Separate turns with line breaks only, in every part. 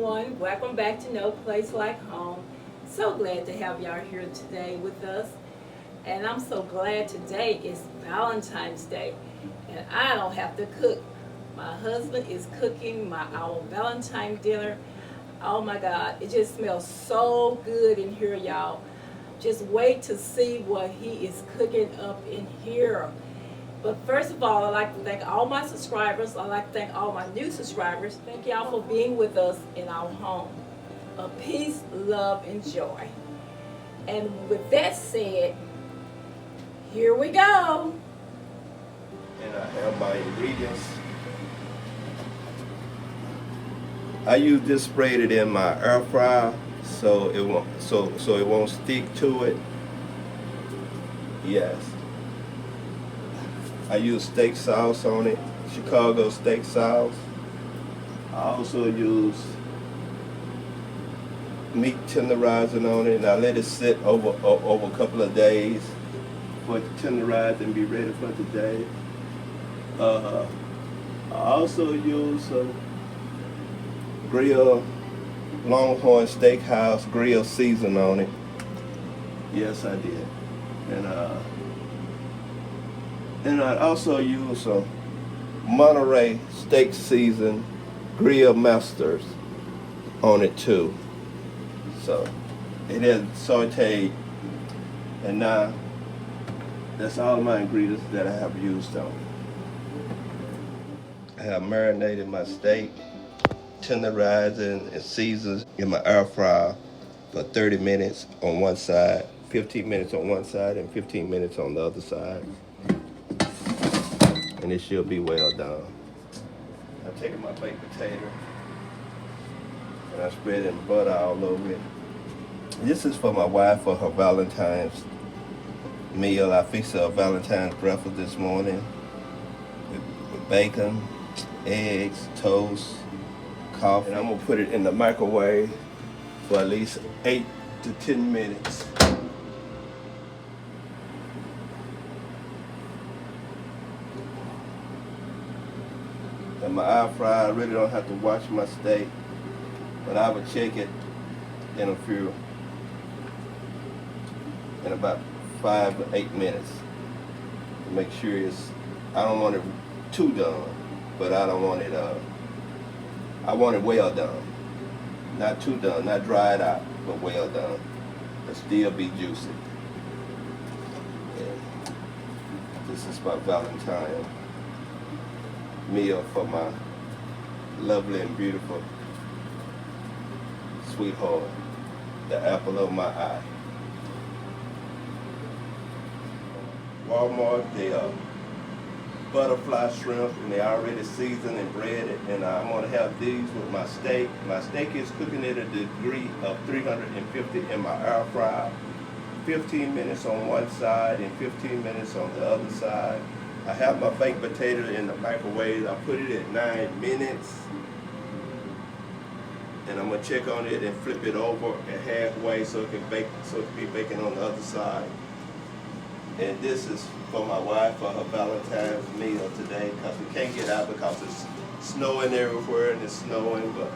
everyone. Welcome back to No Place Like Home. So glad to have y'all here today with us. And I'm so glad today is Valentine's Day and I don't have to cook. My husband is cooking our Valentine dinner. Oh my God, it just smells so good in here, y'all. Just wait to see what he is cooking up in here. But first of all, I'd like to thank all my subscribers. I'd like to thank all my new subscribers. Thank y'all for being with us in our home of peace, love, and joy. And with that said, here we go.
And I have my ingredients. I use this sprayed it in my air fryer so it won't stick to it. Yes. I use steak sauce on it, Chicago steak sauce. I also use meat tenderizing on it, and I let it sit over a couple of days for it to tenderize and be ready for today. I also use grill Longhorn Steakhouse grill season on it. Yes, I did. And I also use some Monterey steak season grill masters on it too. So it is sauteed, and now that's all my ingredients that I have used on it. I have marinated my steak, tenderizing and seasoned in my air fryer for 30 minutes on one side, 15 minutes on one side, and 15 minutes on the other side. And it should be well done. I'm taking my baked potato and I spread it in butter all over it. This is for my wife for her Valentine's meal. I fixed her a Valentine's breakfast this morning with bacon, eggs, toast, coffee. And I'm gonna put it in the microwave for at least 8 to 10 minutes. And my air fryer, I really don't have to wash my steak, but I would check it in about 5 to 8 minutes to make sure I don't want it too done, but I don't want it, I want it well done. Not too done, not dried out, but well done. But still be juicy. Yeah. This is my Valentine meal for my lovely and beautiful sweetheart, the apple of my eye. Walmart, they are butterfly shrimp, and they already seasoned and breaded, and I'm gonna have these with my steak. My steak is cooking at a degree of 350 in my air fryer. 15 minutes on one side and 15 minutes on the other side. I have my baked potato in the microwave. I put it at 9 minutes. And I'm gonna check on it and flip it over at halfway so it can be baking on the other side. And this is for my wife for her Valentine's meal today, because we can't get out because it's snowing everywhere and it's snowing, but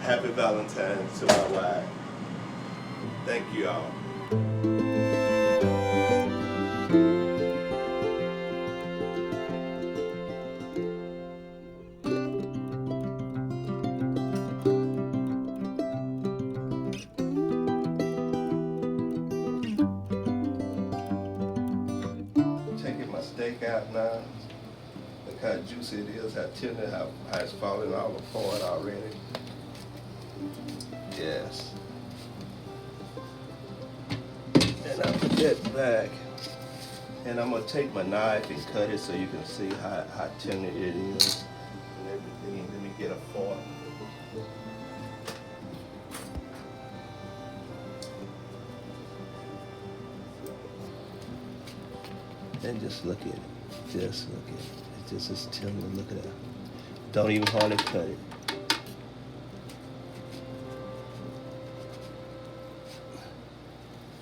happy Valentine's to my wife. Thank you all. Taking my steak out now. Look how juicy it is, how tender, how it's falling all apart already. Yes. And I put that back. And I'm gonna take my knife and cut it so you can see how tender it is and everything. Let me get a fork. And just look at it. Just look at it. It's just as tender. Look at that. Don't even hardly cut it.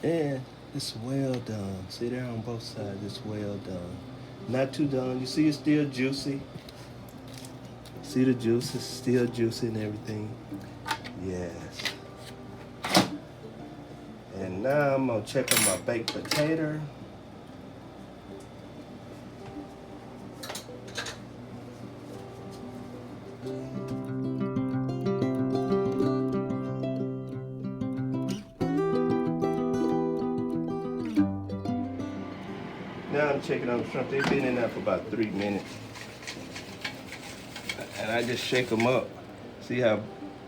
And it's well done. See there on both sides, it's well done. Not too done. You see it's still juicy. See the juice is still juicy and everything. Yes. And now I'm gonna check on my baked potato. Now I'm checking on the shrimp. They've been in there for about 3 minutes. And I just shake them up. See how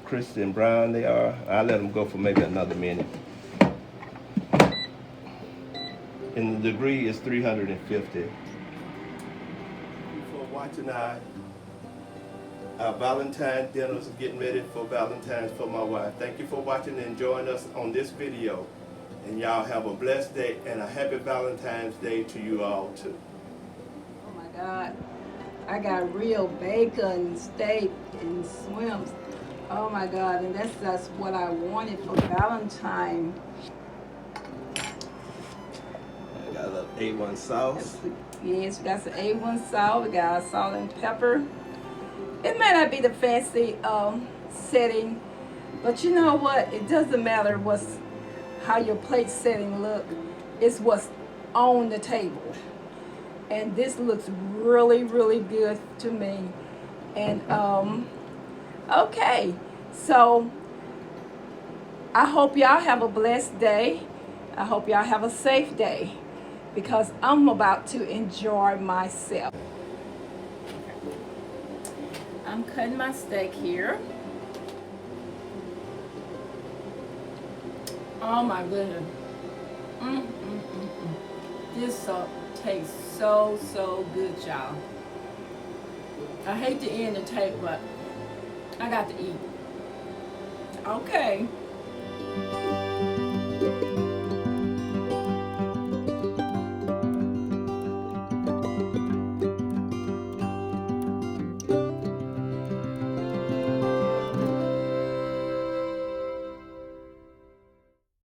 crisp and brown they are? I let them go for maybe another minute. And the degree is 350. Thank you for watching our Valentine's dinners, getting ready for Valentine's for my wife. Thank you for watching and joining us on this video. And y'all have a blessed day and a happy Valentine's Day to you all too.
Oh my God. I got real bacon, steak, and swims. Oh my God, and that's just what I wanted for Valentine.
I got a little A1 sauce.
Yes, we got some A1 salt. We got salt and pepper. It may not be the fancy setting, but you know what? It doesn't matter how your plate setting look. It's what's on the table. And this looks really, really good to me. And okay, so I hope y'all have a blessed day. I hope y'all have a safe day, because I'm about to enjoy myself. I'm cutting my steak here. Oh my goodness. This tastes so good, y'all. I hate to end the tape, but I got to eat. Okay.